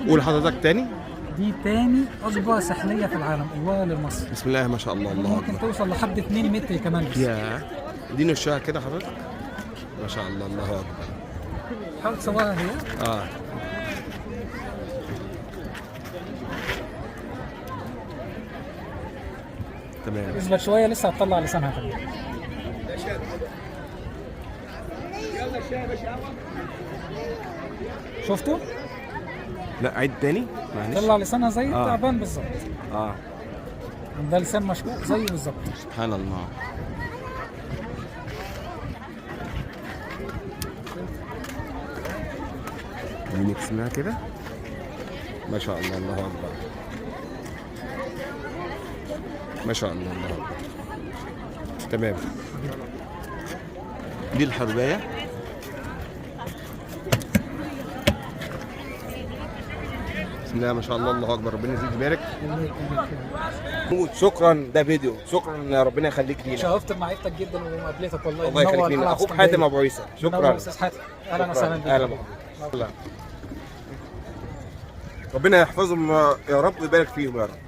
قول حضرتك تاني. دي تاني اكبر سحليه في العالم، الورا لمصر. بسم الله ما شاء الله، الله ممكن اكبر. توصل لحد 2 متر كمان بس. يا اديني وشها كده حضرتك. ما شاء الله، الله اكبر. حاول تصورها هي. اه تمام. اثبت شويه لسه هتطلع لسانها كمان. شفتوا؟ لا عيد تاني معلش. طلع لسانها زي آه. التعبان بالظبط. اه ده لسان مشقوق زيه بالظبط. سبحان الله. نكسمها كده. ما شاء الله، الله اكبر. ما شاء الله، الله اكبر. تمام. دي الحربايه. بسم الله ما شاء الله، الله اكبر. ربنا يزيد ويبارك. شكرا، ده فيديو. شكرا يا ربنا يخليك لينا. شرفت بمعرفتك جدا ومقابلتك والله. الله يخليك لينا. اخوك حاتم ابو عيسى. شكرا. استاذ حاتم، اهلا وسهلا بك. اهلا بك. ربنا يحفظهم يا رب ويبارك فيهم يا رب.